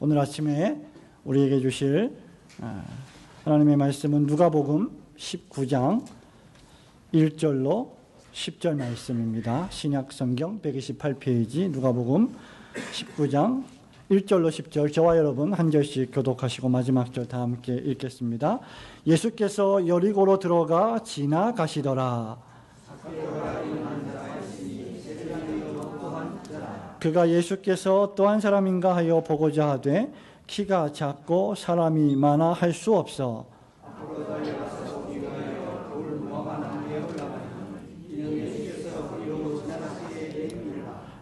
오늘 아침에 우리에게 주실 하나님의 말씀은 누가복음 19장 1절로 10절 말씀입니다. 신약성경 128페이지 누가복음 19장 1절로 10절, 저와 여러분 한 절씩 교독하시고 마지막 절 다 함께 읽겠습니다. 예수께서 여리고로 들어가 지나가시더라. 그가 예수께서 또 한 사람인가 하여 보고자 하되 키가 작고 사람이 많아 할 수 없어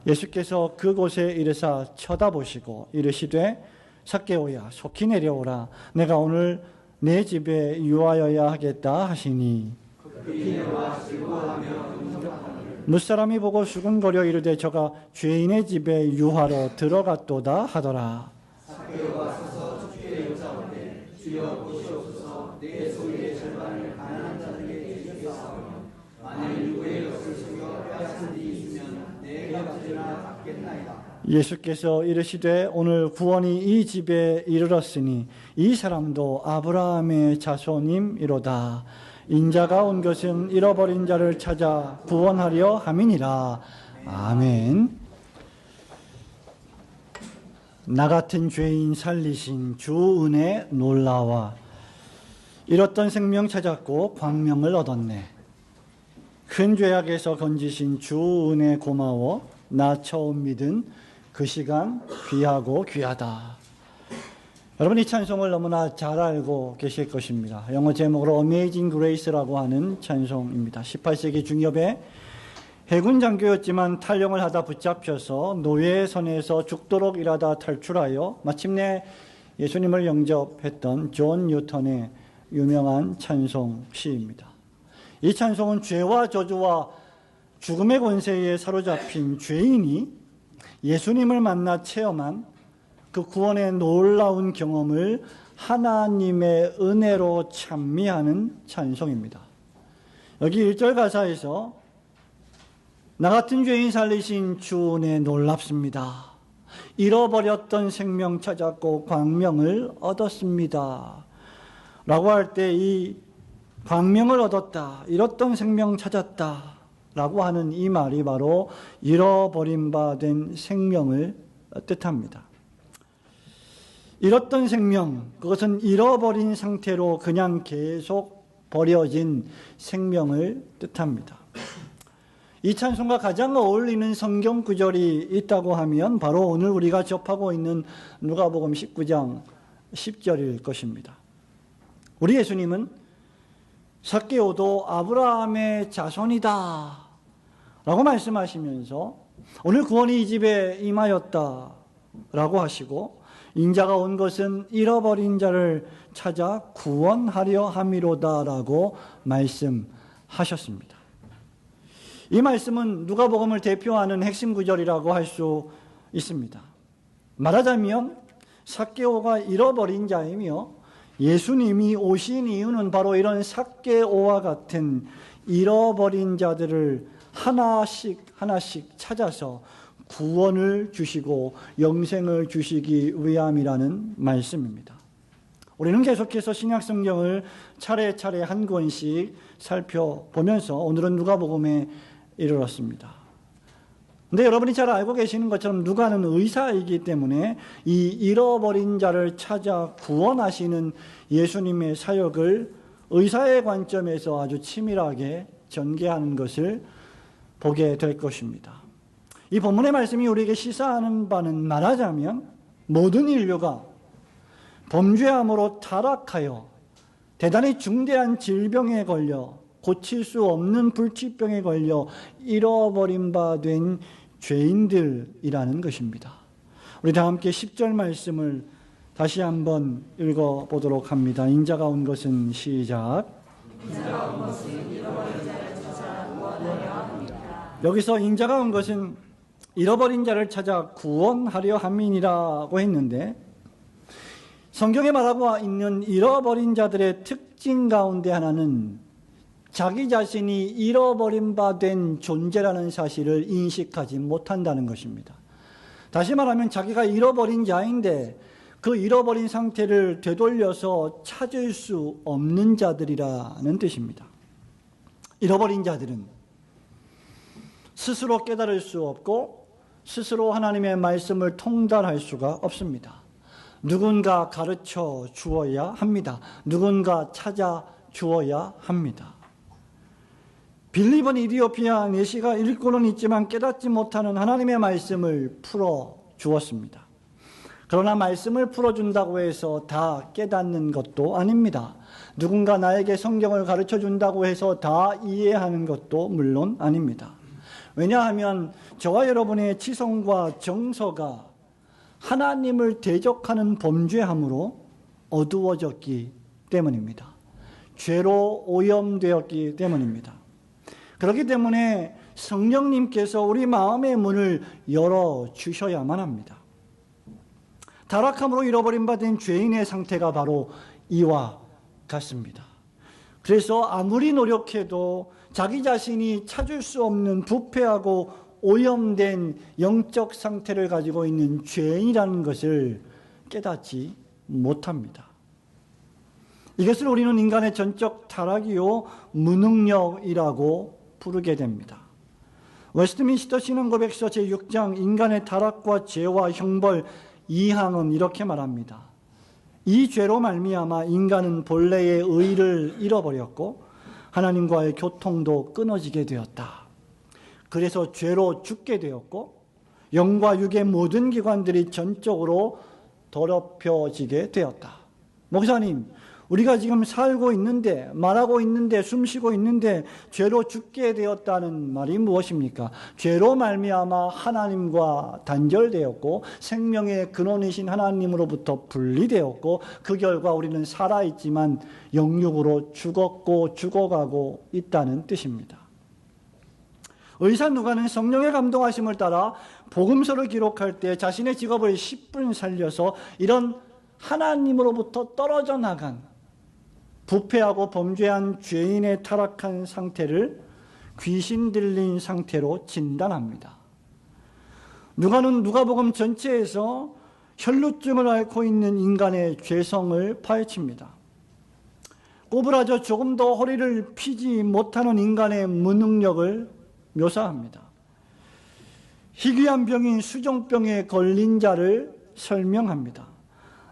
예수께서 그곳에 이르사 쳐다보시고 이르시되 삭개오야 속히 내려오라. 내가 오늘 내 집에 유하여야 하겠다 하시니 무사람이 보고 수군거려 이르되 저가 죄인의 집에 유하러 들어갔도다 하더라. 삭개오가 서서 주께 여짜오되 주여 보시옵소서 내 소유의 절반을 가난한 자들에게 주겠사오며 만일 누구의 것을 속여 빼앗은 데 있으면 내 값이나 갚겠나이다. 예수께서 이르시되 오늘 구원이 이 집에 이르렀으니 이 사람도 아브라함의 자손임이로다. 인자가 온 것은 잃어버린 자를 찾아 구원하려 함이니라. 아멘. 나 같은 죄인 살리신 주 은혜 놀라와. 잃었던 생명 찾았고 광명을 얻었네. 큰 죄악에서 건지신 주 은혜 고마워. 나 처음 믿은 그 시간 귀하고 귀하다. 여러분, 이 찬송을 너무나 잘 알고 계실 것입니다. 영어 제목으로 Amazing Grace라고 하는 찬송입니다. 18세기 중엽에 해군 장교였지만 탈영을 하다 붙잡혀서 노예선에서 죽도록 일하다 탈출하여 마침내 예수님을 영접했던 존 뉴턴의 유명한 찬송 시입니다. 이 찬송은 죄와 저주와 죽음의 권세에 사로잡힌 죄인이 예수님을 만나 체험한 그 구원의 놀라운 경험을 하나님의 은혜로 찬미하는 찬송입니다. 여기 1절 가사에서 나 같은 죄인 살리신 주 은혜 놀랍습니다. 잃어버렸던 생명 찾았고 광명을 얻었습니다. 라고 할 때 이 광명을 얻었다, 잃었던 생명 찾았다 라고 하는 이 말이 바로 잃어버린 바 된 생명을 뜻합니다. 잃었던 생명, 그것은 잃어버린 상태로 그냥 계속 버려진 생명을 뜻합니다. 이 찬송과 가장 어울리는 성경 구절이 있다고 하면 바로 오늘 우리가 접하고 있는 누가복음 19장 10절일 것입니다. 우리 예수님은 삭개오도 아브라함의 자손이다 라고 말씀하시면서 오늘 구원이 이 집에 임하였다 라고 하시고 인자가 온 것은 잃어버린 자를 찾아 구원하려 함이로다 라고 말씀하셨습니다. 이 말씀은 누가복음을 대표하는 핵심 구절이라고 할 수 있습니다. 말하자면 삭개오가 잃어버린 자이며 예수님이 오신 이유는 바로 이런 삭개오와 같은 잃어버린 자들을 하나씩 찾아서 구원을 주시고 영생을 주시기 위함이라는 말씀입니다. 우리는 계속해서 신약성경을 차례차례 한 권씩 살펴보면서 오늘은 누가복음에 이르렀습니다. 그런데 여러분이 잘 알고 계시는 것처럼 누가는 의사이기 때문에 이 잃어버린 자를 찾아 구원하시는 예수님의 사역을 의사의 관점에서 아주 치밀하게 전개하는 것을 보게 될 것입니다. 이 본문의 말씀이 우리에게 시사하는 바는 말하자면 모든 인류가 범죄함으로 타락하여 대단히 중대한 질병에 걸려 고칠 수 없는 불치병에 걸려 잃어버린 바 된 죄인들이라는 것입니다. 우리 다 함께 10절 말씀을 다시 한번 읽어보도록 합니다. 인자가 온 것은 시작. 여기서 인자가 온 것은 잃어버린 자를 찾아 구원하려 함이니라고 했는데 성경에 말하고 있는 잃어버린 자들의 특징 가운데 하나는 자기 자신이 잃어버린 바 된 존재라는 사실을 인식하지 못한다는 것입니다. 다시 말하면 자기가 잃어버린 자인데 그 잃어버린 상태를 되돌려서 찾을 수 없는 자들이라는 뜻입니다. 잃어버린 자들은 스스로 깨달을 수 없고 스스로 하나님의 말씀을 통달할 수가 없습니다. 누군가 가르쳐 주어야 합니다. 누군가 찾아 주어야 합니다. 빌립은 이디오피아 내시가 읽고는 있지만 깨닫지 못하는 하나님의 말씀을 풀어 주었습니다. 그러나 말씀을 풀어준다고 해서 다 깨닫는 것도 아닙니다. 누군가 나에게 성경을 가르쳐 준다고 해서 다 이해하는 것도 물론 아닙니다. 왜냐하면 저와 여러분의 지성과 정서가 하나님을 대적하는 범죄함으로 어두워졌기 때문입니다. 죄로 오염되었기 때문입니다. 그렇기 때문에 성령님께서 우리 마음의 문을 열어주셔야만 합니다. 타락함으로 잃어버린 바 된 죄인의 상태가 바로 이와 같습니다. 그래서 아무리 노력해도 자기 자신이 찾을 수 없는 부패하고 오염된 영적 상태를 가지고 있는 죄인이라는 것을 깨닫지 못합니다. 이것을 우리는 인간의 전적 타락이요 무능력이라고 부르게 됩니다. 웨스트민스터 신앙고백서 제6장 인간의 타락과 죄와 형벌 2항은 이렇게 말합니다. 이 죄로 말미암아 인간은 본래의 의를 잃어버렸고 하나님과의 교통도 끊어지게 되었다. 그래서 죄로 죽게 되었고 영과 육의 모든 기관들이 전적으로 더럽혀지게 되었다. 목사님, 우리가 지금 살고 있는데, 말하고 있는데, 숨쉬고 있는데 죄로 죽게 되었다는 말이 무엇입니까? 죄로 말미암아 하나님과 단절되었고 생명의 근원이신 하나님으로부터 분리되었고 그 결과 우리는 살아있지만 영육으로 죽었고 죽어가고 있다는 뜻입니다. 의사 누가는 성령의 감동하심을 따라 복음서를 기록할 때 자신의 직업을 10분 살려서 이런 하나님으로부터 떨어져 나간 부패하고 범죄한 죄인의 타락한 상태를 귀신 들린 상태로 진단합니다. 누가는 누가복음 전체에서 혈루증을 앓고 있는 인간의 죄성을 파헤칩니다. 꼬부라져 조금 더 허리를 펴지 못하는 인간의 무능력을 묘사합니다. 희귀한 병인 수종병에 걸린 자를 설명합니다.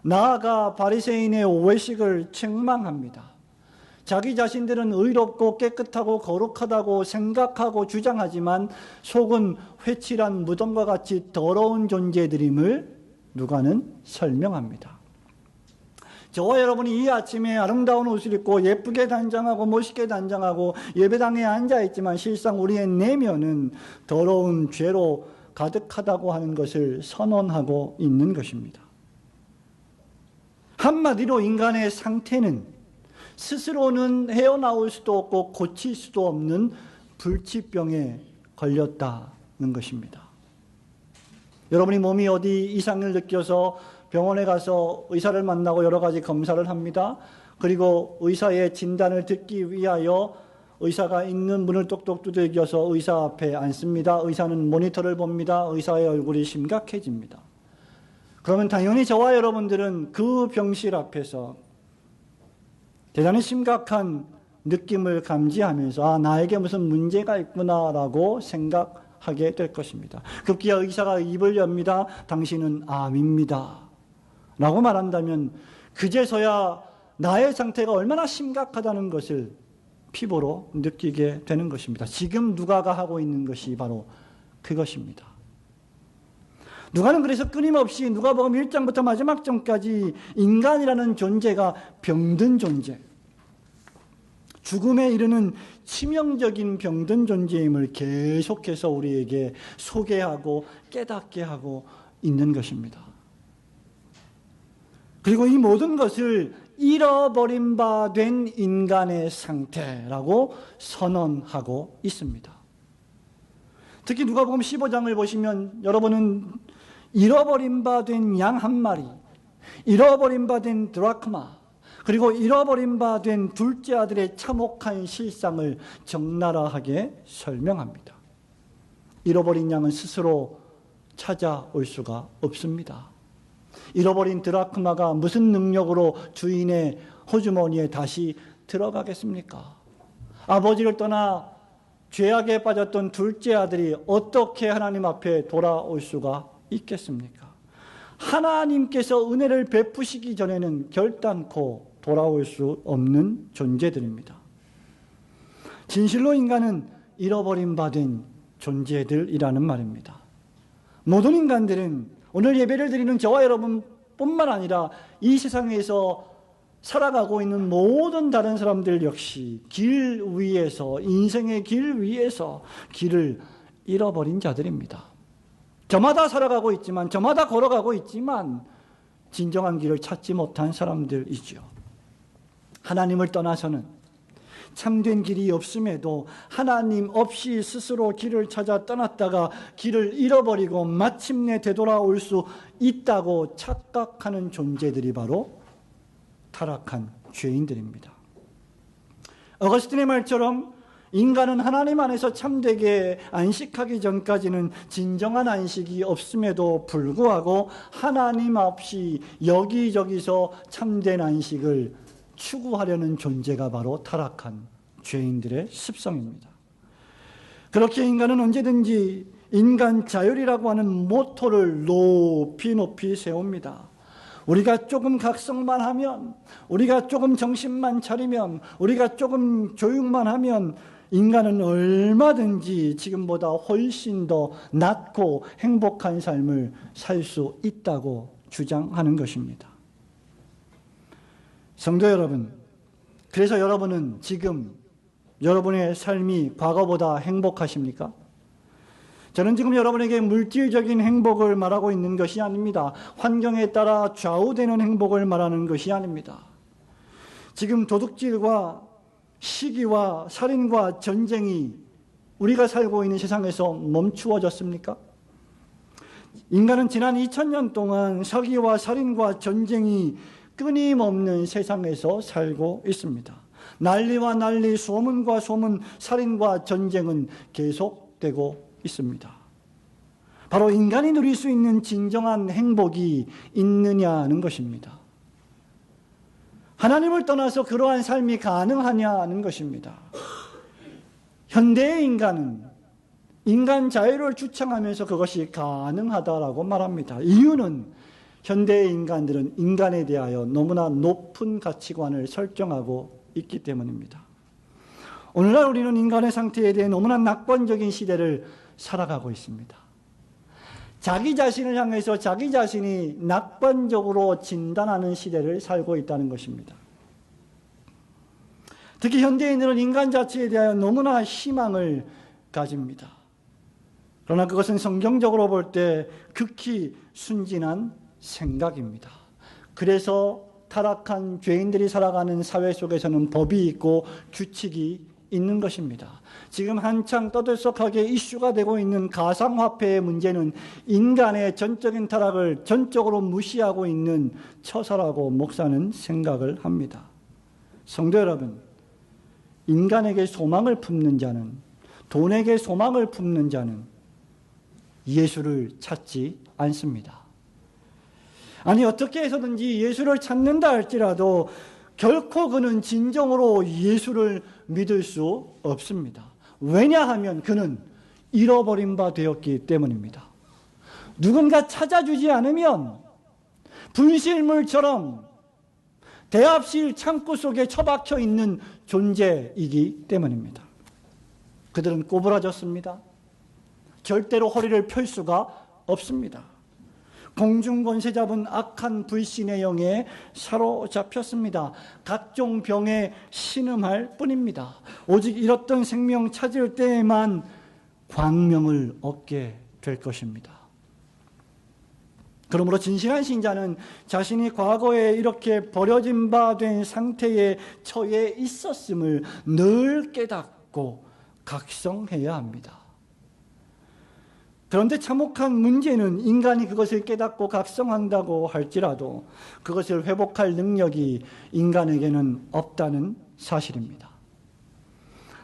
나아가 바리새인의 오해식을 책망합니다. 자기 자신들은 의롭고 깨끗하고 거룩하다고 생각하고 주장하지만 속은 회칠한 무덤과 같이 더러운 존재들임을 누가는 설명합니다. 저와 여러분이 이 아침에 아름다운 옷을 입고 예쁘게 단장하고 멋있게 단장하고 예배당에 앉아있지만 실상 우리의 내면은 더러운 죄로 가득하다고 하는 것을 선언하고 있는 것입니다. 한마디로 인간의 상태는 스스로는 헤어나올 수도 없고 고칠 수도 없는 불치병에 걸렸다는 것입니다. 여러분이 몸이 어디 이상을 느껴서 병원에 가서 의사를 만나고 여러 가지 검사를 합니다. 그리고 의사의 진단을 듣기 위하여 의사가 있는 문을 똑똑 두들겨서 의사 앞에 앉습니다. 의사는 모니터를 봅니다. 의사의 얼굴이 심각해집니다. 그러면 당연히 저와 여러분들은 그 병실 앞에서 대단히 심각한 느낌을 감지하면서 나에게 무슨 문제가 있구나라고 생각하게 될 것입니다. 급기야 의사가 입을 엽니다. 당신은 암입니다. 라고 말한다면 그제서야 나의 상태가 얼마나 심각하다는 것을 피부로 느끼게 되는 것입니다. 지금 누가가 하고 있는 것이 바로 그것입니다. 누가는 그래서 끊임없이 누가복음 1장부터 마지막 장까지 인간이라는 존재가 병든 존재, 죽음에 이르는 치명적인 병든 존재임을 계속해서 우리에게 소개하고 깨닫게 하고 있는 것입니다. 그리고 이 모든 것을 잃어버린 바 된 인간의 상태라고 선언하고 있습니다. 특히 누가복음 15장을 보시면 여러분은 잃어버린 바 된 양 한 마리, 잃어버린 바 된 드라크마, 그리고 잃어버린 바 된 둘째 아들의 참혹한 실상을 적나라하게 설명합니다. 잃어버린 양은 스스로 찾아올 수가 없습니다. 잃어버린 드라크마가 무슨 능력으로 주인의 호주머니에 다시 들어가겠습니까? 아버지를 떠나 죄악에 빠졌던 둘째 아들이 어떻게 하나님 앞에 돌아올 수가 있겠습니까? 하나님께서 은혜를 베푸시기 전에는 결단코 돌아올 수 없는 존재들입니다. 진실로 인간은 잃어버린 바 된 존재들이라는 말입니다. 모든 인간들은 오늘 예배를 드리는 저와 여러분뿐만 아니라 이 세상에서 살아가고 있는 모든 다른 사람들 역시 길 위에서, 인생의 길 위에서 길을 잃어버린 자들입니다. 저마다 살아가고 있지만, 저마다 걸어가고 있지만 진정한 길을 찾지 못한 사람들이죠. 하나님을 떠나서는 참된 길이 없음에도 하나님 없이 스스로 길을 찾아 떠났다가 길을 잃어버리고 마침내 되돌아올 수 있다고 착각하는 존재들이 바로 타락한 죄인들입니다. 어거스틴의 말처럼 인간은 하나님 안에서 참되게 안식하기 전까지는 진정한 안식이 없음에도 불구하고 하나님 없이 여기저기서 참된 안식을 추구하려는 존재가 바로 타락한 죄인들의 습성입니다. 그렇게 인간은 언제든지 인간 자율이라고 하는 모토를 높이 높이 세웁니다. 우리가 조금 각성만 하면, 우리가 조금 정신만 차리면, 우리가 조금 교육만 하면 인간은 얼마든지 지금보다 훨씬 더 낫고 행복한 삶을 살 수 있다고 주장하는 것입니다. 성도 여러분, 그래서 여러분은 지금 여러분의 삶이 과거보다 행복하십니까? 저는 지금 여러분에게 물질적인 행복을 말하고 있는 것이 아닙니다. 환경에 따라 좌우되는 행복을 말하는 것이 아닙니다. 지금 도둑질과 시기와 살인과 전쟁이 우리가 살고 있는 세상에서 멈추어졌습니까? 인간은 지난 2000년 동안 사기와 살인과 전쟁이 끊임없는 세상에서 살고 있습니다. 난리와 난리, 소문과 소문, 살인과 전쟁은 계속되고 있습니다. 바로 인간이 누릴 수 있는 진정한 행복이 있느냐는 것입니다. 하나님을 떠나서 그러한 삶이 가능하냐는 것입니다. 현대의 인간은 인간 자유를 주창하면서 그것이 가능하다라고 말합니다. 이유는 현대의 인간들은 인간에 대하여 너무나 높은 가치관을 설정하고 있기 때문입니다. 오늘날 우리는 인간의 상태에 대해 너무나 낙관적인 시대를 살아가고 있습니다. 자기 자신을 향해서 자기 자신이 낙관적으로 진단하는 시대를 살고 있다는 것입니다. 특히 현대인들은 인간 자체에 대하여 너무나 희망을 가집니다. 그러나 그것은 성경적으로 볼 때 극히 순진한 생각입니다. 그래서 타락한 죄인들이 살아가는 사회 속에서는 법이 있고 규칙이 있는 것입니다. 지금 한창 떠들썩하게 이슈가 되고 있는 가상화폐의 문제는 인간의 전적인 타락을 전적으로 무시하고 있는 처사라고 목사는 생각을 합니다. 성도 여러분, 인간에게 소망을 품는 자는, 돈에게 소망을 품는 자는 예수를 찾지 않습니다. 아니, 어떻게 해서든지 예수를 찾는다 할지라도 결코 그는 진정으로 예수를 믿을 수 없습니다. 왜냐하면 그는 잃어버린 바 되었기 때문입니다. 누군가 찾아주지 않으면 분실물처럼 대합실 창고 속에 처박혀 있는 존재이기 때문입니다. 그들은 꼬부라졌습니다. 절대로 허리를 펼 수가 없습니다. 공중권세 잡은 악한 불신의 영에 사로잡혔습니다. 각종 병에 신음할 뿐입니다. 오직 잃었던 생명 찾을 때에만 광명을 얻게 될 것입니다. 그러므로 진실한 신자는 자신이 과거에 이렇게 버려진 바 된 상태에 처해 있었음을 늘 깨닫고 각성해야 합니다. 그런데 참혹한 문제는 인간이 그것을 깨닫고 각성한다고 할지라도 그것을 회복할 능력이 인간에게는 없다는 사실입니다.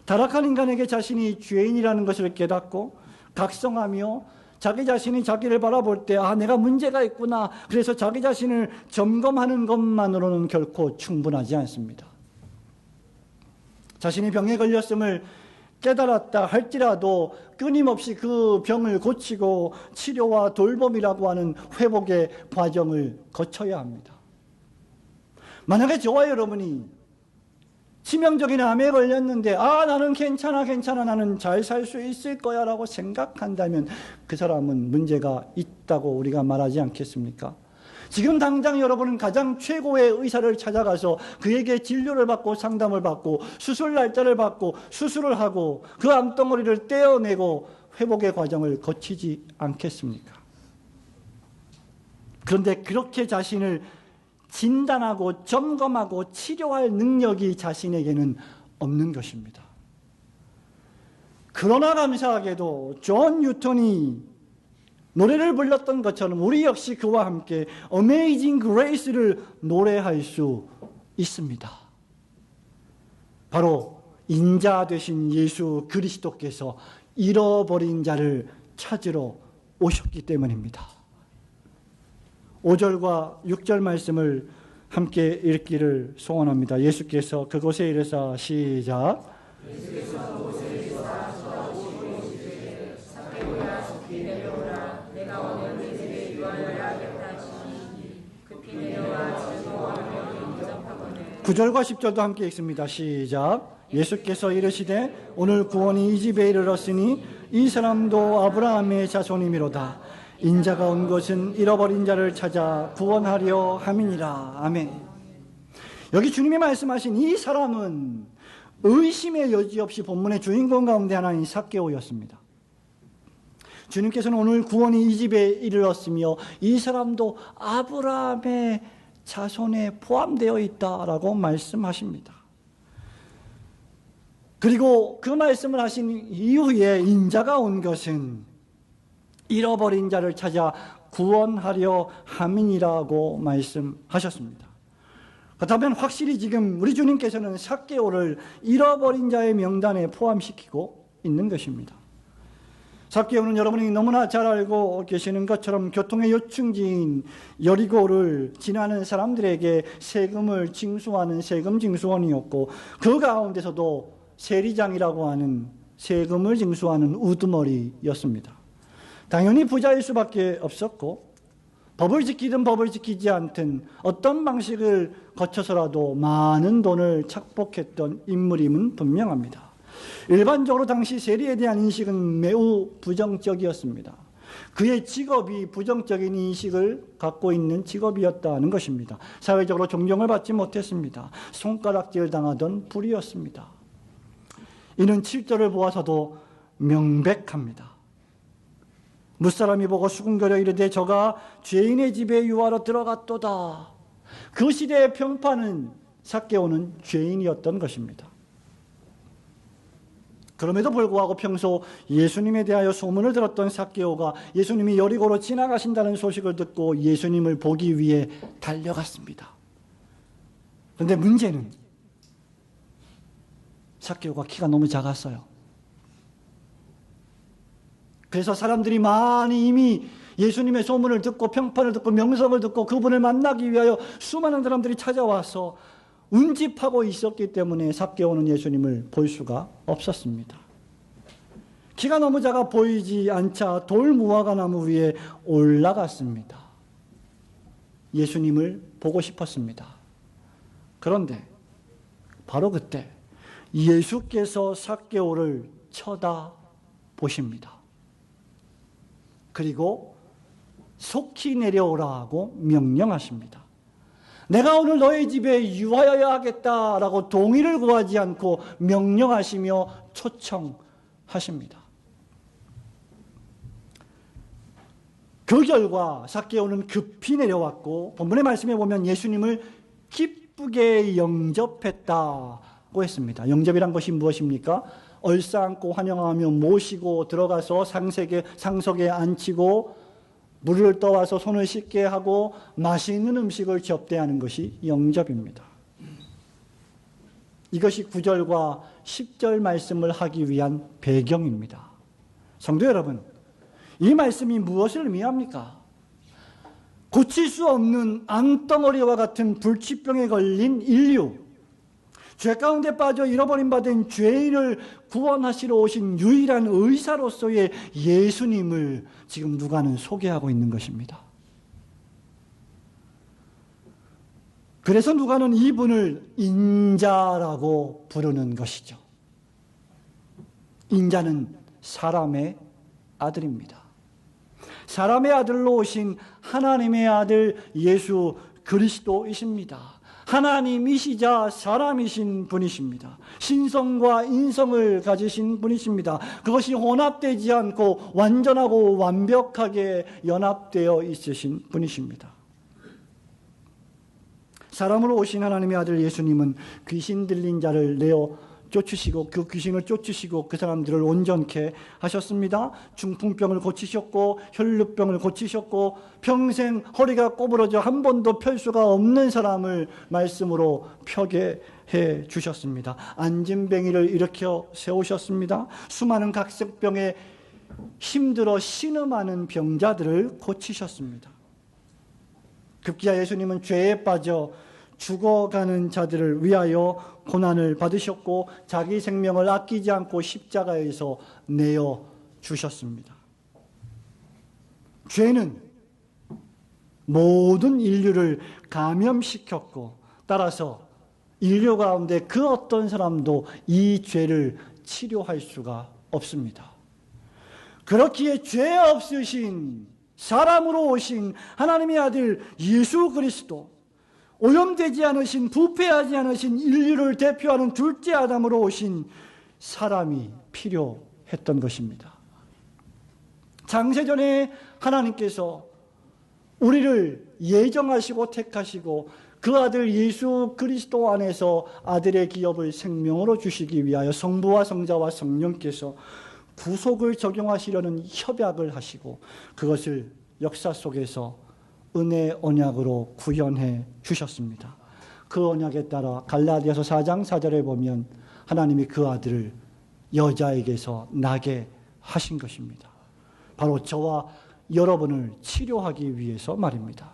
타락한 인간에게 자신이 죄인이라는 것을 깨닫고 각성하며 자기 자신이 자기를 바라볼 때 내가 문제가 있구나. 그래서 자기 자신을 점검하는 것만으로는 결코 충분하지 않습니다. 자신이 병에 걸렸음을 깨달았다 할지라도 끊임없이 그 병을 고치고 치료와 돌봄이라고 하는 회복의 과정을 거쳐야 합니다. 만약에 저와 여러분이 치명적인 암에 걸렸는데 나는 괜찮아 나는 잘 살 수 있을 거야 라고 생각한다면 그 사람은 문제가 있다고 우리가 말하지 않겠습니까? 지금 당장 여러분은 가장 최고의 의사를 찾아가서 그에게 진료를 받고 상담을 받고 수술 날짜를 받고 수술을 하고 그 암덩어리를 떼어내고 회복의 과정을 거치지 않겠습니까? 그런데 그렇게 자신을 진단하고 점검하고 치료할 능력이 자신에게는 없는 것입니다. 그러나 감사하게도 존 뉴턴이 노래를 불렀던 것처럼 우리 역시 그와 함께 Amazing Grace를 노래할 수 있습니다. 바로 인자 되신 예수 그리스도께서 잃어버린 자를 찾으러 오셨기 때문입니다. 5절과 6절 말씀을 함께 읽기를 소원합니다. 예수께서 그곳에 이르사 시작. 예수께서 그곳에 이르사 삭개오야 급히 내려오라. 내가 오늘 네 집에 유하여야 하겠다 하시니 급히 내려와 즐거워하며 영접하거늘. 9절과 10절도 함께 읽습니다. 시작. 예수께서 이르시되 오늘 구원이 이 집에 이르렀으니 이 사람도 아브라함의 자손이미로다. 인자가 온 것은 잃어버린 자를 찾아 구원하려 함이니라. 아멘. 여기 주님이 말씀하신 이 사람은 의심의 여지 없이 본문의 주인공 가운데 하나인 삭개오였습니다. 주님께서는 오늘 구원이 이 집에 이르렀으며 이 사람도 아브라함의 자손에 포함되어 있다라고 말씀하십니다. 그리고 그 말씀을 하신 이후에 인자가 온 것은 잃어버린 자를 찾아 구원하려 함이니라고 말씀하셨습니다. 그렇다면 확실히 지금 우리 주님께서는 삭개오를 잃어버린 자의 명단에 포함시키고 있는 것입니다. 삭개오는 여러분이 너무나 잘 알고 계시는 것처럼 교통의 요충지인 여리고를 지나는 사람들에게 세금을 징수하는 세금 징수원이었고 그 가운데서도 세리장이라고 하는 세금을 징수하는 우두머리였습니다. 당연히 부자일 수밖에 없었고 법을 지키든 법을 지키지 않든 어떤 방식을 거쳐서라도 많은 돈을 착복했던 인물임은 분명합니다. 일반적으로 당시 세리에 대한 인식은 매우 부정적이었습니다. 그의 직업이 부정적인 인식을 갖고 있는 직업이었다는 것입니다. 사회적으로 존경을 받지 못했습니다. 손가락질 당하던 불이었습니다. 이는 7절을 보아서도 명백합니다. 무사람이 보고 수군거려 이르되 저가 죄인의 집에 유하러 들어갔도다. 그 시대의 평판은 삭개오는 죄인이었던 것입니다. 그럼에도 불구하고 평소 예수님에 대하여 소문을 들었던 삭개오가 예수님이 여리고로 지나가신다는 소식을 듣고 예수님을 보기 위해 달려갔습니다. 그런데 문제는 삭개오가 키가 너무 작았어요. 그래서 사람들이 많이 이미 예수님의 소문을 듣고 평판을 듣고 명성을 듣고 그분을 만나기 위하여 수많은 사람들이 찾아와서 운집하고 있었기 때문에 삭개오는 예수님을 볼 수가 없었습니다. 키가 너무 작아 보이지 않자 돌무화과 나무 위에 올라갔습니다. 예수님을 보고 싶었습니다. 그런데 바로 그때 예수께서 삭개오를 쳐다보십니다. 그리고 속히 내려오라고 명령하십니다. 내가 오늘 너의 집에 유하여야 하겠다라고 동의를 구하지 않고 명령하시며 초청하십니다. 그 결과 삭개오는 급히 내려왔고 본문의 말씀에 보면 예수님을 기쁘게 영접했다고 했습니다. 영접이란 것이 무엇입니까? 얼싸안고 환영하며 모시고 들어가서 상석에 앉히고 물을 떠와서 손을 씻게 하고 맛있는 음식을 접대하는 것이 영접입니다. 이것이 9절과 10절 말씀을 하기 위한 배경입니다. 성도 여러분, 이 말씀이 무엇을 의미합니까? 고칠 수 없는 앙덩어리와 같은 불치병에 걸린 인류, 죄 가운데 빠져 잃어버림 받은 죄인을 구원하시러 오신 유일한 의사로서의 예수님을 지금 누가는 소개하고 있는 것입니다. 그래서 누가는 이분을 인자라고 부르는 것이죠. 인자는 사람의 아들입니다. 사람의 아들로 오신 하나님의 아들 예수 그리스도이십니다. 하나님이시자 사람이신 분이십니다. 신성과 인성을 가지신 분이십니다. 그것이 혼합되지 않고 완전하고 완벽하게 연합되어 있으신 분이십니다. 사람으로 오신 하나님의 아들 예수님은 귀신 들린 자를 내어 쫓으시고 그 귀신을 쫓으시고 그 사람들을 온전케 하셨습니다. 중풍병을 고치셨고 혈루병을 고치셨고 평생 허리가 꼬부러져 한 번도 펼 수가 없는 사람을 말씀으로 펴게 해 주셨습니다. 안진뱅이를 일으켜 세우셨습니다. 수많은 각색병에 힘들어 신음하는 병자들을 고치셨습니다. 급기야 예수님은 죄에 빠져 죽어가는 자들을 위하여 고난을 받으셨고 자기 생명을 아끼지 않고 십자가에서 내어 주셨습니다. 죄는 모든 인류를 감염시켰고 따라서 인류 가운데 그 어떤 사람도 이 죄를 치료할 수가 없습니다. 그렇기에 죄 없으신 사람으로 오신 하나님의 아들 예수 그리스도, 오염되지 않으신 부패하지 않으신 인류를 대표하는 둘째 아담으로 오신 사람이 필요했던 것입니다. 창세전에 하나님께서 우리를 예정하시고 택하시고 그 아들 예수 그리스도 안에서 아들의 기업을 생명으로 주시기 위하여 성부와 성자와 성령께서 구속을 적용하시려는 협약을 하시고 그것을 역사 속에서 은혜 언약으로 구현해 주셨습니다. 그 언약에 따라 갈라디아서 4장 4절에 보면 하나님이 그 아들을 여자에게서 나게 하신 것입니다. 바로 저와 여러분을 치료하기 위해서 말입니다.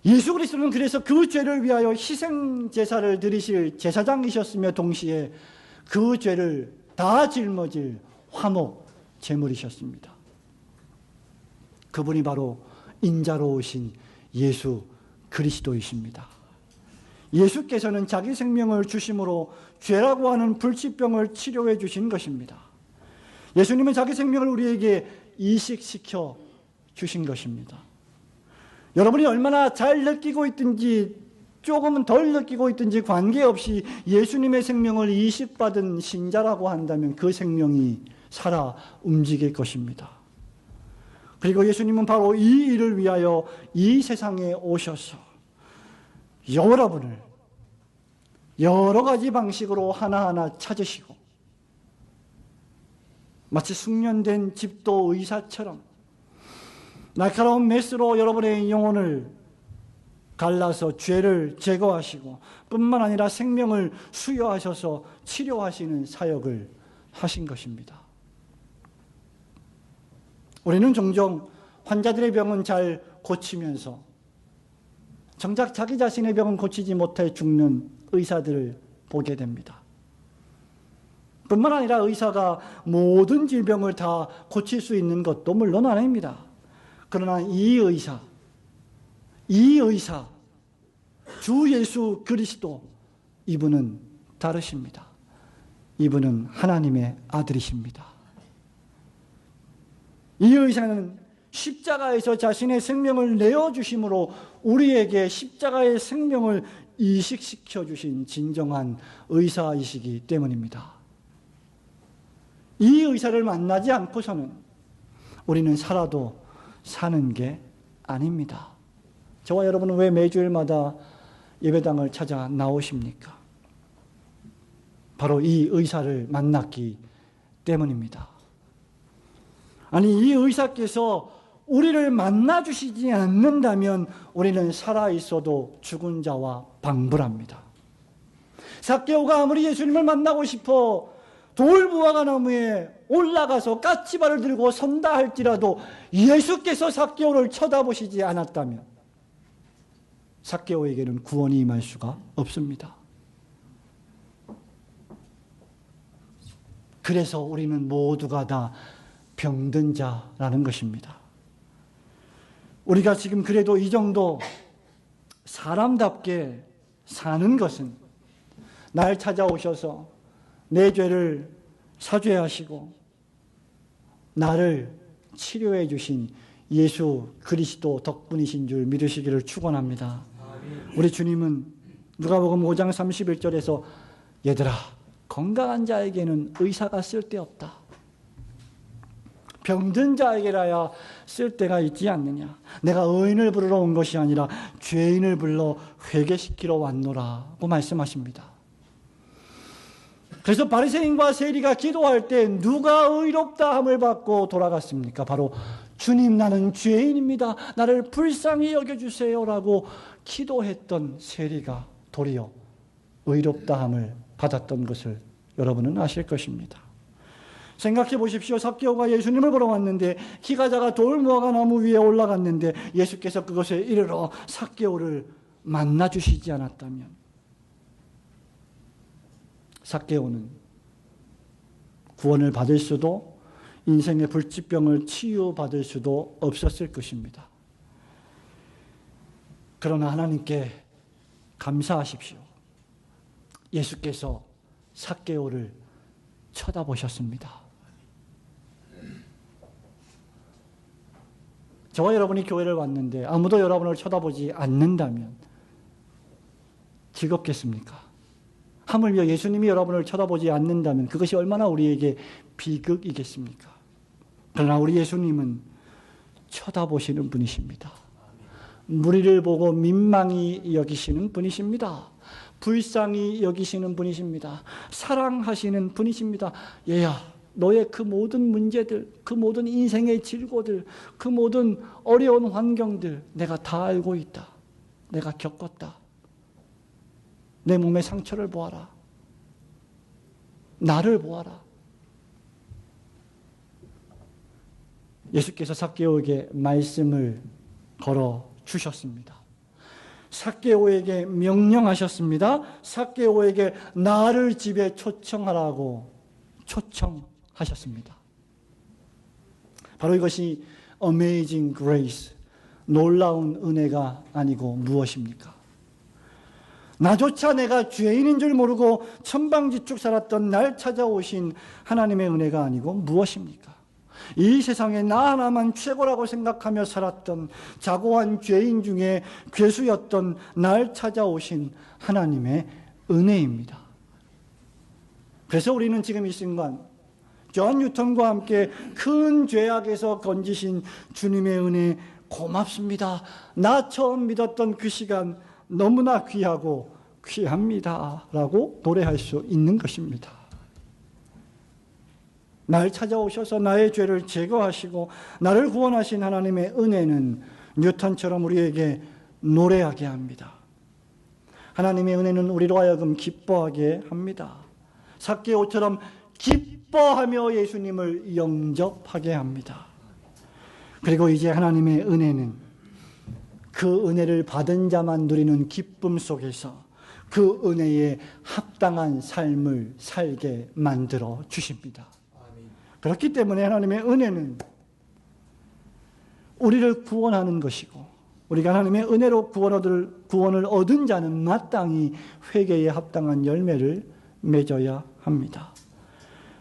예수 그리스도는 그래서 그 죄를 위하여 희생 제사를 드리실 제사장이셨으며 동시에 그 죄를 다 짊어질 화목 제물이셨습니다. 그분이 바로 인자로 오신 예수 그리스도이십니다. 예수께서는 자기 생명을 주심으로 죄라고 하는 불치병을 치료해 주신 것입니다. 예수님은 자기 생명을 우리에게 이식시켜 주신 것입니다. 여러분이 얼마나 잘 느끼고 있든지 조금은 덜 느끼고 있든지 관계없이 예수님의 생명을 이식받은 신자라고 한다면 그 생명이 살아 움직일 것입니다. 그리고 예수님은 바로 이 일을 위하여 이 세상에 오셔서 여러분을 여러 가지 방식으로 하나하나 찾으시고 마치 숙련된 집도 의사처럼 날카로운 메스로 여러분의 영혼을 갈라서 죄를 제거하시고 뿐만 아니라 생명을 수여하셔서 치료하시는 사역을 하신 것입니다. 우리는 종종 환자들의 병은 잘 고치면서 정작 자기 자신의 병은 고치지 못해 죽는 의사들을 보게 됩니다. 뿐만 아니라 의사가 모든 질병을 다 고칠 수 있는 것도 물론 아닙니다. 그러나 이 의사, 주 예수 그리스도, 이분은 다르십니다. 이분은 하나님의 아들이십니다. 이 의사는 십자가에서 자신의 생명을 내어주심으로 우리에게 십자가의 생명을 이식시켜 주신 진정한 의사이시기 때문입니다. 이 의사를 만나지 않고서는 우리는 살아도 사는 게 아닙니다. 저와 여러분은 왜 매주일마다 예배당을 찾아 나오십니까? 바로 이 의사를 만났기 때문입니다. 아니, 이 의사께서 우리를 만나주시지 않는다면 우리는 살아있어도 죽은 자와 방불합니다. 삭개오가 아무리 예수님을 만나고 싶어 돌무화과 나무에 올라가서 까치발을 들고 선다 할지라도 예수께서 삭개오를 쳐다보시지 않았다면 삭개오에게는 구원이 임할 수가 없습니다. 그래서 우리는 모두가 다 병든 자라는 것입니다. 우리가 지금 그래도 이 정도 사람답게 사는 것은 날 찾아오셔서 내 죄를 사죄하시고 나를 치료해 주신 예수 그리스도 덕분이신 줄 믿으시기를 축원합니다. 우리 주님은 누가복음 5장 31절에서 얘들아 건강한 자에게는 의사가 쓸데없다. 병든 자에게라야 쓸데가 있지 않느냐. 내가 의인을 부르러 온 것이 아니라 죄인을 불러 회개시키러 왔노라고 말씀하십니다. 그래서 바리새인과 세리가 기도할 때 누가 의롭다 함을 받고 돌아갔습니까? 바로 주님 나는 죄인입니다. 나를 불쌍히 여겨주세요라고 기도했던 세리가 도리어 의롭다 함을 받았던 것을 여러분은 아실 것입니다. 생각해 보십시오. 삭개오가 예수님을 보러 왔는데 키가 작아 돌무화과 나무 위에 올라갔는데 예수께서 그것에 이르러 삭개오를 만나 주시지 않았다면 삭개오는 구원을 받을 수도 인생의 불치병을 치유받을 수도 없었을 것입니다. 그러나 하나님께 감사하십시오. 예수께서 삭개오를 쳐다보셨습니다. 저와 여러분이 교회를 왔는데 아무도 여러분을 쳐다보지 않는다면 즐겁겠습니까? 하물며 예수님이 여러분을 쳐다보지 않는다면 그것이 얼마나 우리에게 비극이겠습니까? 그러나 우리 예수님은 쳐다보시는 분이십니다. 무리를 보고 민망히 여기시는 분이십니다. 불쌍히 여기시는 분이십니다. 사랑하시는 분이십니다. 얘야, 너의 그 모든 문제들, 그 모든 인생의 질고들, 그 모든 어려운 환경들 내가 다 알고 있다. 내가 겪었다. 내 몸의 상처를 보아라. 나를 보아라. 예수께서 삭개오에게 말씀을 걸어 주셨습니다. 삭개오에게 명령하셨습니다. 삭개오에게 나를 집에 초청하라고 초청하셨습니다. 바로 이것이 Amazing Grace, 놀라운 은혜가 아니고 무엇입니까? 나조차 내가 죄인인 줄 모르고 천방지축 살았던 날 찾아오신 하나님의 은혜가 아니고 무엇입니까? 이 세상에 나 하나만 최고라고 생각하며 살았던 자고한 죄인 중에 괴수였던 날 찾아오신 하나님의 은혜입니다. 그래서 우리는 지금 이 순간 존 뉴턴과 함께 큰 죄악에서 건지신 주님의 은혜 고맙습니다. 나 처음 믿었던 그 시간 너무나 귀하고 귀합니다 라고 노래할 수 있는 것입니다. 날 찾아오셔서 나의 죄를 제거하시고 나를 구원하신 하나님의 은혜는 뉴턴처럼 우리에게 노래하게 합니다. 하나님의 은혜는 우리로 하여금 기뻐하게 합니다. 삭개오처럼 기뻐하며 예수님을 영접하게 합니다. 그리고 이제 하나님의 은혜는 그 은혜를 받은 자만 누리는 기쁨 속에서 그 은혜에 합당한 삶을 살게 만들어 주십니다. 그렇기 때문에 하나님의 은혜는 우리를 구원하는 것이고 우리가 하나님의 은혜로 구원을 얻은 자는 마땅히 회개에 합당한 열매를 맺어야 합니다.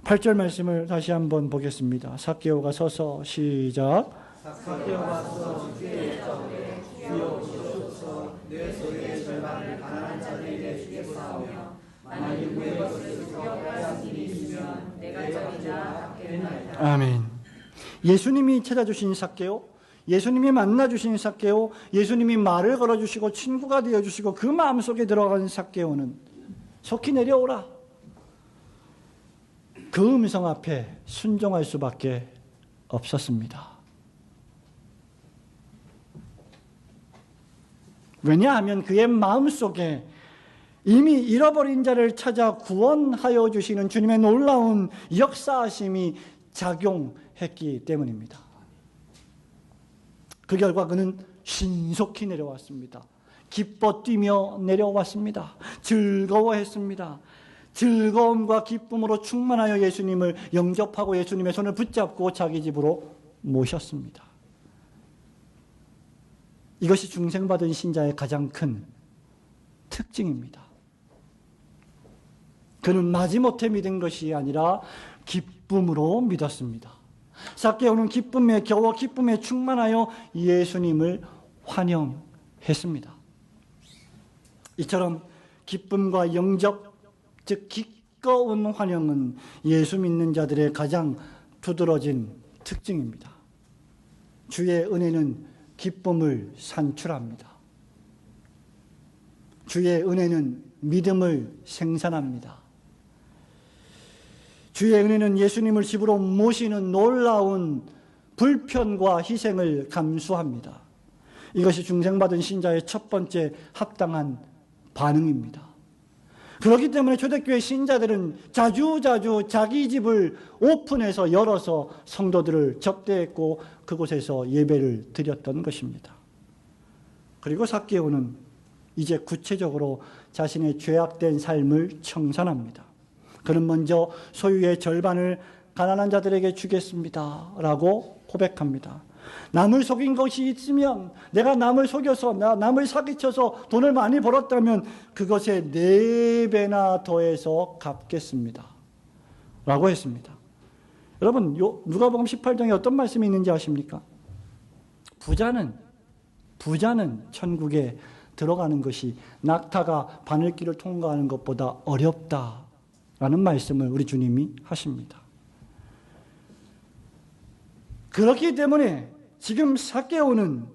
8절 말씀을 다시 한번 보겠습니다. 삭개오가 서서 시작. 삭개오가 서서 주의 저에 주여 오시옵소서 내 소유의 절반을 가난한 자들에게 주겠사오며 만일 후에 것을 주여 빼앗은 일이 있으면 내가 저리자 갚겠나이다. 아멘. 예수님이 찾아주신 삭개오, 예수님이 만나주신 삭개오, 예수님이 말을 걸어주시고 친구가 되어주시고 그 마음속에 들어간 삭개오는 속히 내려오라. 그 음성 앞에 순종할 수밖에 없었습니다. 왜냐하면 그의 마음속에 이미 잃어버린 자를 찾아 구원하여 주시는 주님의 놀라운 역사하심이 작용했기 때문입니다. 그 결과 그는 신속히 내려왔습니다. 기뻐 뛰며 내려왔습니다. 즐거워했습니다. 즐거움과 기쁨으로 충만하여 예수님을 영접하고 예수님의 손을 붙잡고 자기 집으로 모셨습니다. 이것이 중생받은 신자의 가장 큰 특징입니다. 그는 마지못해 믿은 것이 아니라 기쁨으로 믿었습니다. 삭개오는 기쁨에 겨워 기쁨에 충만하여 예수님을 환영했습니다. 이처럼 기쁨과 영접, 즉 기꺼운 환영은 예수 믿는 자들의 가장 두드러진 특징입니다. 주의 은혜는 기쁨을 산출합니다. 주의 은혜는 믿음을 생산합니다. 주의 은혜는 예수님을 집으로 모시는 놀라운 불편과 희생을 감수합니다. 이것이 중생받은 신자의 첫 번째 합당한 반응입니다. 그렇기 때문에 초대교회 신자들은 자주자주 자기 집을 오픈해서 열어서 성도들을 접대했고 그곳에서 예배를 드렸던 것입니다. 그리고 삭개오는 이제 구체적으로 자신의 죄악된 삶을 청산합니다. 그는 먼저 소유의 절반을 가난한 자들에게 주겠습니다 라고 고백합니다. 남을 속인 것이 있으면, 내가 남을 속여서 남을 사기쳐서 돈을 많이 벌었다면 그것에 4배나 더해서 갚겠습니다 라고 했습니다. 여러분, 누가복음 18장에 어떤 말씀이 있는지 아십니까? 부자는 천국에 들어가는 것이 낙타가 바늘길을 통과하는 것보다 어렵다라는 말씀을 우리 주님이 하십니다. 그렇기 때문에 지금 삭개오는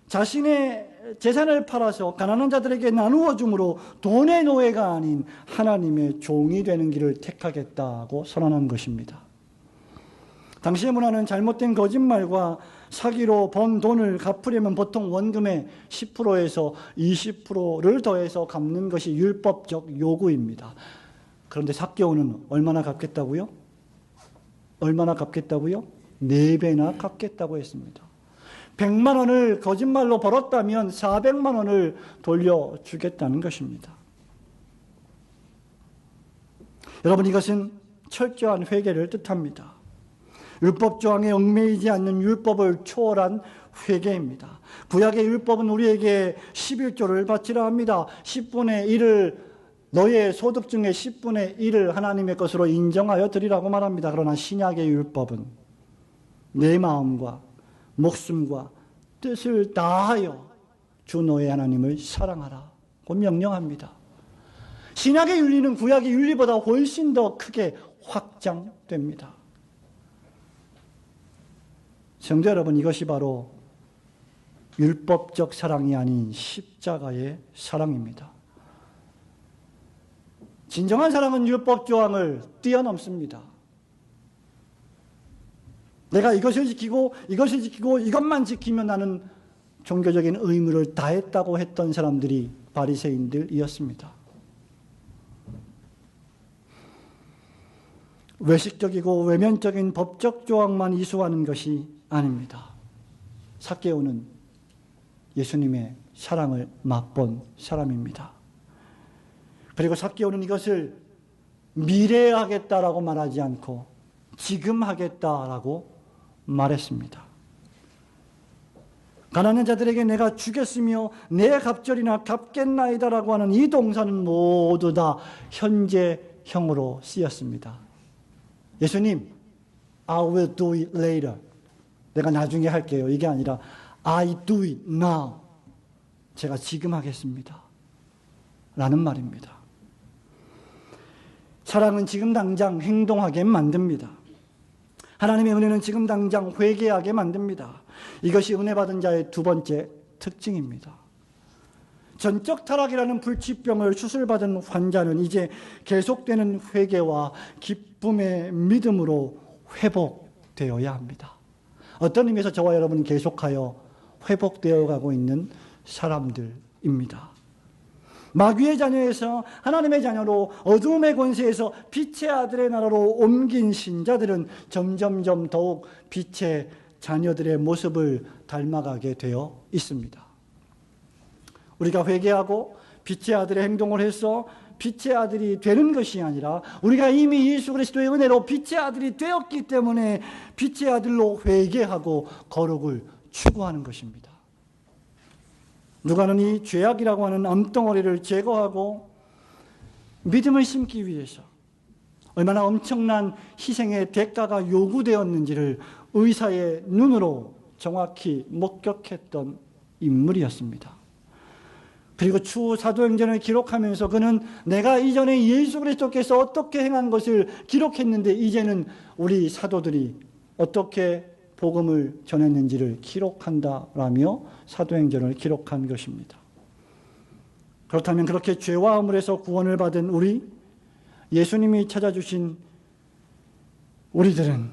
자신의 재산을 팔아서 가난한 자들에게 나누어 줌으로 돈의 노예가 아닌 하나님의 종이 되는 길을 택하겠다고 선언한 것입니다. 당시의 문화는 잘못된 거짓말과 사기로 번 돈을 갚으려면 보통 원금의 10%에서 20%를 더해서 갚는 것이 율법적 요구입니다. 그런데 삭개오는 얼마나 갚겠다고요? 4배나 갚겠다고 했습니다. 100만 원을 거짓말로 벌었다면 400만 원을 돌려주겠다는 것입니다. 여러분, 이것은 철저한 회개를 뜻합니다. 율법 조항에 얽매이지 않는 율법을 초월한 회개입니다. 구약의 율법은 우리에게 11조를 바치라 합니다. 10분의 1을 너의 소득 중에 10분의 1을 하나님의 것으로 인정하여 드리라고 말합니다. 그러나 신약의 율법은 내 마음과 목숨과 뜻을 다하여 주 너의 하나님을 사랑하라고 명령합니다. 신약의 윤리는 구약의 윤리보다 훨씬 더 크게 확장됩니다. 성도 여러분, 이것이 바로 율법적 사랑이 아닌 십자가의 사랑입니다. 진정한 사랑은 율법 조항을 뛰어넘습니다. 내가 이것을 지키고 이것만 지키면 나는 종교적인 의무를 다했다고 했던 사람들이 바리새인들이었습니다. 외식적이고 외면적인 법적 조항만 이수하는 것이 아닙니다. 삭개오는 예수님의 사랑을 맛본 사람입니다. 그리고 삭개오는 이것을 미래에 하겠다라고 말하지 않고 지금 하겠다라고 말했습니다. 가난한 자들에게 내가 주겠으며 내 갑절이나 갚겠나이다라고 하는 이 동사는 모두 다 현재형으로 쓰였습니다. 예수님, I will do it later. 내가 나중에 할게요. 이게 아니라 I do it now. 제가 지금 하겠습니다. 라는 말입니다. 사랑은 지금 당장 행동하게 만듭니다. 하나님의 은혜는 지금 당장 회개하게 만듭니다. 이것이 은혜 받은 자의 두 번째 특징입니다. 전적 타락이라는 불치병을 수술받은 환자는 이제 계속되는 회개와 기쁨의 믿음으로 회복되어야 합니다. 어떤 의미에서 저와 여러분은 계속하여 회복되어 가고 있는 사람들입니다. 마귀의 자녀에서 하나님의 자녀로 어둠의 권세에서 빛의 아들의 나라로 옮긴 신자들은 점점점 더욱 빛의 자녀들의 모습을 닮아가게 되어 있습니다. 우리가 회개하고 빛의 아들의 행동을 해서 빛의 아들이 되는 것이 아니라 우리가 이미 예수 그리스도의 은혜로 빛의 아들이 되었기 때문에 빛의 아들로 회개하고 거룩을 추구하는 것입니다. 누가는 이 죄악이라고 하는 암덩어리를 제거하고 믿음을 심기 위해서 얼마나 엄청난 희생의 대가가 요구되었는지를 의사의 눈으로 정확히 목격했던 인물이었습니다. 그리고 추후 사도행전을 기록하면서 그는 내가 이전에 예수 그리스도께서 어떻게 행한 것을 기록했는데 이제는 우리 사도들이 어떻게 복음을 전했는지를 기록한다라며 사도행전을 기록한 것입니다. 그렇다면 그렇게 죄와 허물에서 구원을 받은 우리, 예수님이 찾아주신 우리들은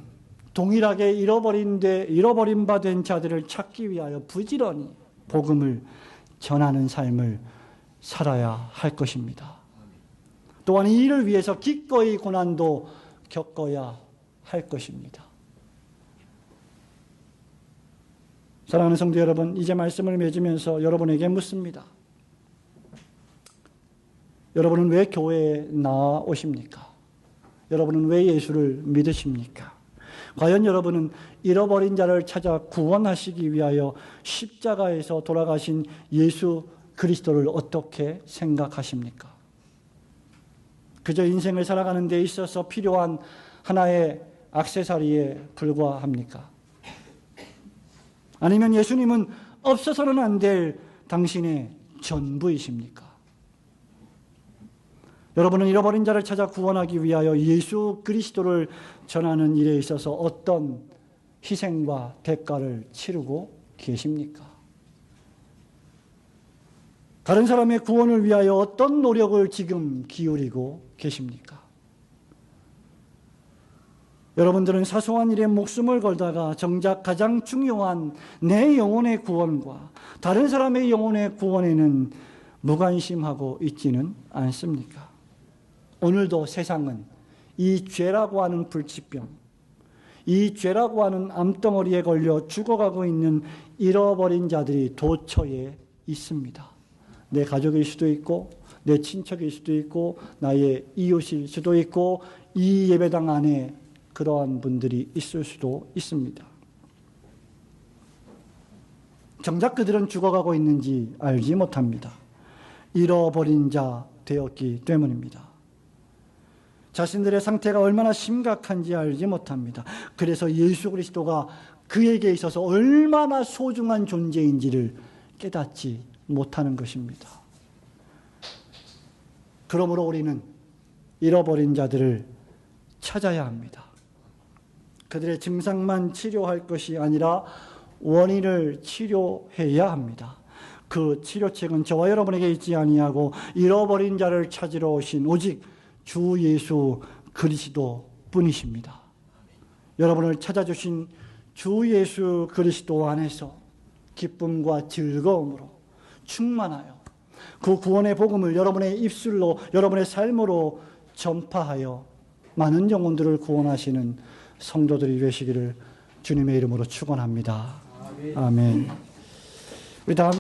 동일하게 잃어버린 바 된 자들을 찾기 위하여 부지런히 복음을 전하는 삶을 살아야 할 것입니다. 또한 이 일을 위해서 기꺼이 고난도 겪어야 할 것입니다. 사랑하는 성도 여러분, 이제 말씀을 맺으면서 여러분에게 묻습니다. 여러분은 왜 교회에 나오십니까? 여러분은 왜 예수를 믿으십니까? 과연 여러분은 잃어버린 자를 찾아 구원하시기 위하여 십자가에서 돌아가신 예수 그리스도를 어떻게 생각하십니까? 그저 인생을 살아가는 데 있어서 필요한 하나의 액세서리에 불과합니까? 아니면 예수님은 없어서는 안 될 당신의 전부이십니까? 여러분은 잃어버린 자를 찾아 구원하기 위하여 예수 그리스도를 전하는 일에 있어서 어떤 희생과 대가를 치르고 계십니까? 다른 사람의 구원을 위하여 어떤 노력을 지금 기울이고 계십니까? 여러분들은 사소한 일에 목숨을 걸다가 정작 가장 중요한 내 영혼의 구원과 다른 사람의 영혼의 구원에는 무관심하고 있지는 않습니까? 오늘도 세상은 이 죄라고 하는 불치병, 이 죄라고 하는 암덩어리에 걸려 죽어가고 있는 잃어버린 자들이 도처에 있습니다. 내 가족일 수도 있고 내 친척일 수도 있고 나의 이웃일 수도 있고 이 예배당 안에 그러한 분들이 있을 수도 있습니다. 정작 그들은 죽어가고 있는지 알지 못합니다. 잃어버린 자 되었기 때문입니다. 자신들의 상태가 얼마나 심각한지 알지 못합니다. 그래서 예수 그리스도가 그에게 있어서 얼마나 소중한 존재인지를 깨닫지 못하는 것입니다. 그러므로 우리는 잃어버린 자들을 찾아야 합니다. 그들의 증상만 치료할 것이 아니라 원인을 치료해야 합니다. 그 치료책은 저와 여러분에게 있지 아니하고 잃어버린 자를 찾으러 오신 오직 주 예수 그리스도 뿐이십니다. 여러분을 찾아주신 주 예수 그리스도 안에서 기쁨과 즐거움으로 충만하여 그 구원의 복음을 여러분의 입술로 여러분의 삶으로 전파하여 많은 영혼들을 구원하시는 성도들이 되시기를 주님의 이름으로 축원합니다. 아멘. 우리 다음